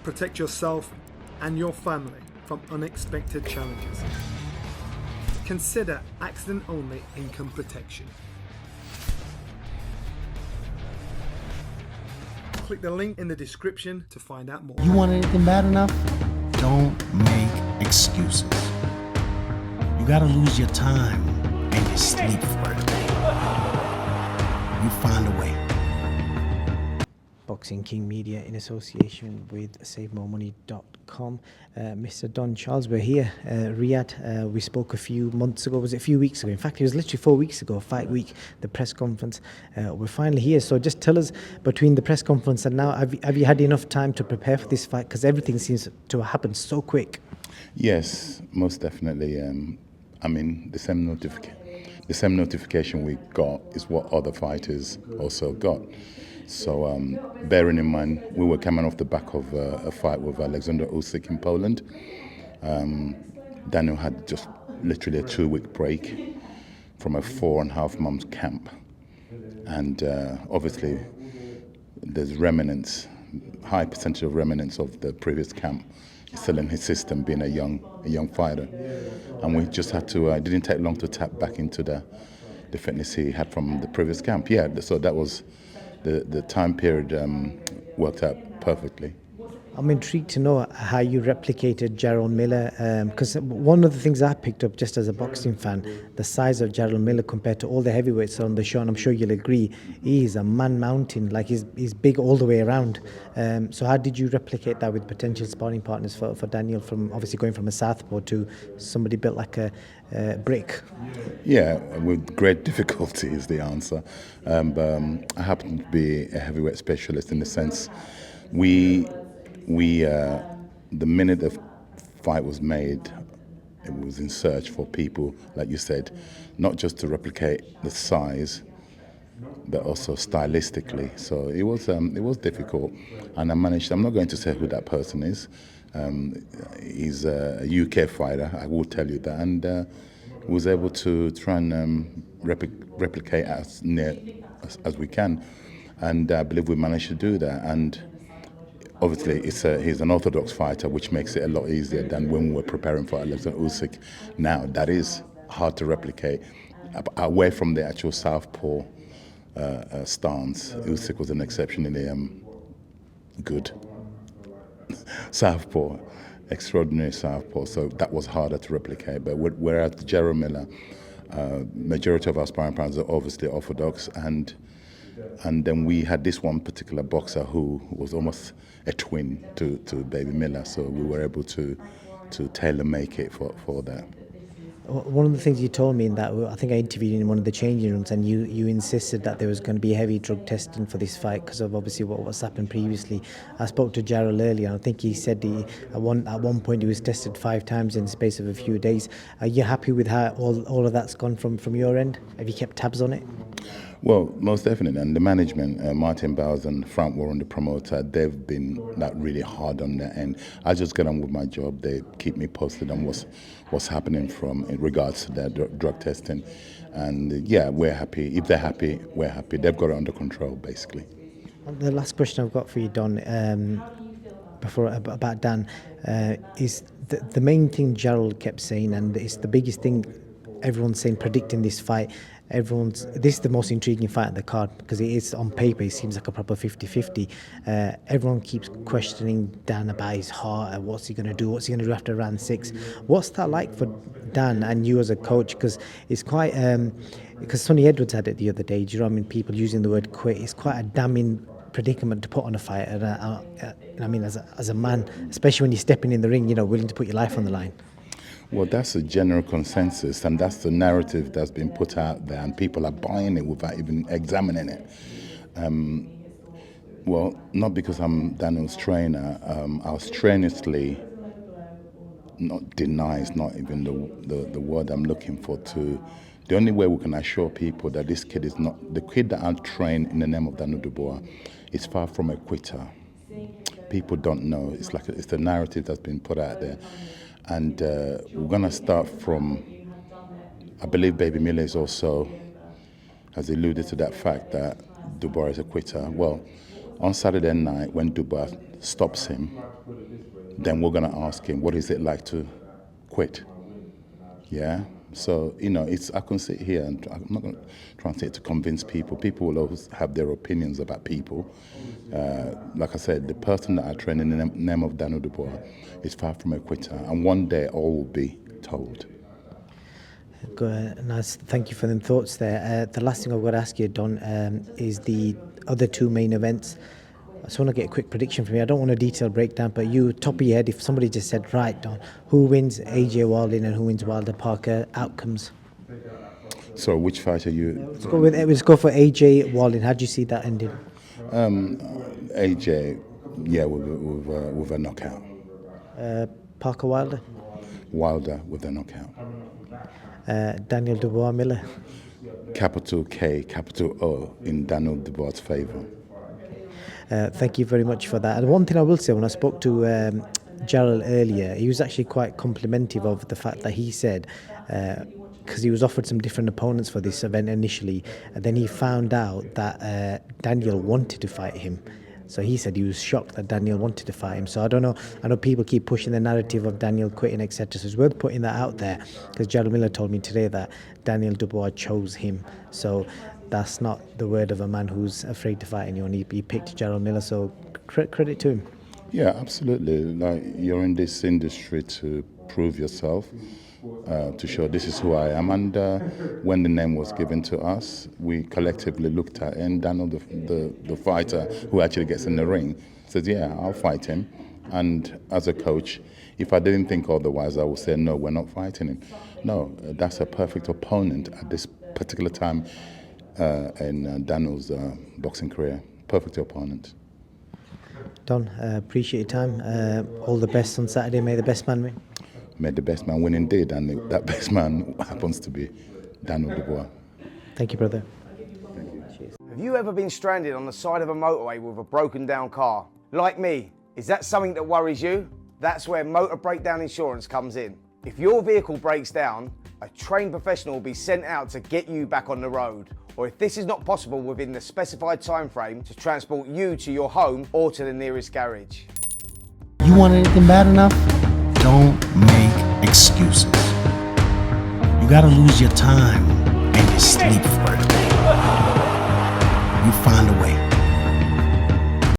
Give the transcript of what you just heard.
Protect yourself and your family from unexpected challenges. Consider accident-only income protection. Click the link in the description to find out more. You want anything bad enough? Don't make excuses. You gotta lose your time and your sleep for it. You find a way. Boxing King Media in association with SaveMoreMoney.com. Mr. Don Charles, we're here. Riyadh, we spoke a few months ago, was it a few weeks ago? In fact, it was literally 4 weeks ago, Fight Week, the press conference. We're finally here. So just tell us, between the press conference and now, have you had enough time to prepare for this fight? Because everything seems to have happened so quick. Yes, most definitely. The same notification we got is what other fighters also got. So bearing in mind, we were coming off the back of a fight with Alexander Usyk in Poland. Daniel had just literally a 2-week break from a 4.5 month camp. And obviously there's remnants, high percentage of remnants of the previous camp still in his system, being a young fighter. And we just had to, it didn't take long to tap back into the fitness he had from the previous camp. Yeah, so that was, the time period worked out perfectly. I'm intrigued to know how you replicated Gerald Miller, because one of the things I picked up just as a boxing fan, the size of Gerald Miller compared to all the heavyweights on the show, and I'm sure you'll agree, he is a man mountain, like he's big all the way around. So how did you replicate that with potential sparring partners for Daniel, from obviously going from a southpaw to somebody built like a brick? Yeah, with great difficulty is the answer. I happen to be a heavyweight specialist in the sense the minute the fight was made, it was in search for people, like you said, not just to replicate the size, but also stylistically. So it was difficult, and I managed. I'm not going to say who that person is. He's a UK fighter, I will tell you that, and was able to try and replicate as near as we can, and I believe we managed to do that. And obviously, he's an orthodox fighter, which makes it a lot easier than when we were preparing for Alexander Usyk. Now, that is hard to replicate. Away from the actual southpaw stance, Usyk was an exceptionally good southpaw, extraordinary southpaw, so that was harder to replicate. But whereas Gerald Miller, majority of our sparring partners are obviously orthodox, and then we had this one particular boxer who was almost a twin to Baby Miller, so we were able to tailor make it for that. One of the things you told me in that, I think I interviewed you in one of the changing rooms, and you insisted that there was going to be heavy drug testing for this fight because of obviously what's happened previously. I spoke to Gerald earlier, and I think he said at one point he was tested 5 times in the space of a few days. Are you happy with how all of that's gone from your end? Have you kept tabs on it? Well, most definitely, and the management, Martin Bowers and Frank Warren, the promoter, they've been really hard on their end. I just get on with my job. They keep me posted on what's happening in regards to their drug testing, and yeah, we're happy. If they're happy, we're happy. They've got it under control, basically. The last question I've got for you, Don, about Dan, is the main thing Gerald kept saying, and it's the biggest thing everyone's saying predicting this fight. This is the most intriguing fight on the card because it is, on paper, it seems like a proper 50-50. Everyone keeps questioning Dan about his heart, what's he going to do after round 6. What's that like for Dan and you as a coach? Because it's quite, because Sonny Edwards had it the other day, do you know what I mean? People using the word quit. It's quite a damning predicament to put on a fight. As a man, especially when you're stepping in the ring, willing to put your life on the line. Well, that's a general consensus, and that's the narrative that's been put out there, and people are buying it without even examining it. Well, not because I'm Daniel's trainer. I'll strenuously not deny, it's not even the word I'm looking for. The only way we can assure people that this kid is not, the kid that I trained in the name of Daniel Dubois is far from a quitter. People don't know. It's the narrative that's been put out there. And we're going to start from, I believe Baby Miller has alluded to that fact that Dubois is a quitter. Well, On Saturday night, when Dubois stops him, then we're going to ask him, what is it like to quit? Yeah? So, I can sit here and I'm not going to try and say it to convince people. People will always have their opinions about people. Like I said, the person that I train in the name of Daniel Dubois is far from a quitter. And one day all will be told. Good, nice. Thank you for them thoughts there. The last thing I've got to ask you, Don, is the other two main events. I just want to get a quick prediction from you. I don't want a detailed breakdown, but you, top of your head, if somebody just said, right, Don, who wins AJ Wilding and who wins Wilder Parker, outcomes? So which fight are you? Let's go for AJ Wilding. How do you see that ending? AJ, yeah, with a knockout. Parker Wilder? Wilder with a knockout. Daniel Dubois Miller? Capital K, capital O in Daniel Dubois' favour. Thank you very much for that. And one thing I will say, when I spoke to Gerald earlier, he was actually quite complimentary of the fact that he said, because he was offered some different opponents for this event initially, and then he found out that Daniel wanted to fight him. So he said he was shocked that Daniel wanted to fight him. So I don't know. I know people keep pushing the narrative of Daniel quitting, etc. So it's worth putting that out there, because Gerald Miller told me today that Daniel Dubois chose him. So that's not the word of a man who's afraid to fight anyone. He picked Gerald Miller, so credit to him. Yeah, absolutely. Like, you're in this industry to prove yourself, to show this is who I am. And when the name was given to us, we collectively looked at it, and Daniel, the fighter who actually gets in the ring, says, yeah, I'll fight him. And as a coach, if I didn't think otherwise, I would say, no, we're not fighting him. No, that's a perfect opponent at this particular time in Daniel's boxing career. Perfect opponent. Don, appreciate your time. All the best on Saturday. May the best man win. May the best man win indeed, and that best man happens to be Daniel Dubois. Thank you, brother. Thank you. Cheers. Have you ever been stranded on the side of a motorway with a broken down car? Like me, is that something that worries you? That's where motor breakdown insurance comes in. If your vehicle breaks down, a trained professional will be sent out to get you back on the road. Or if this is not possible within the specified time frame, to transport you to your home or to the nearest garage. You want anything bad enough? Don't make excuses. You gotta lose your time and your sleep for it. You find a way.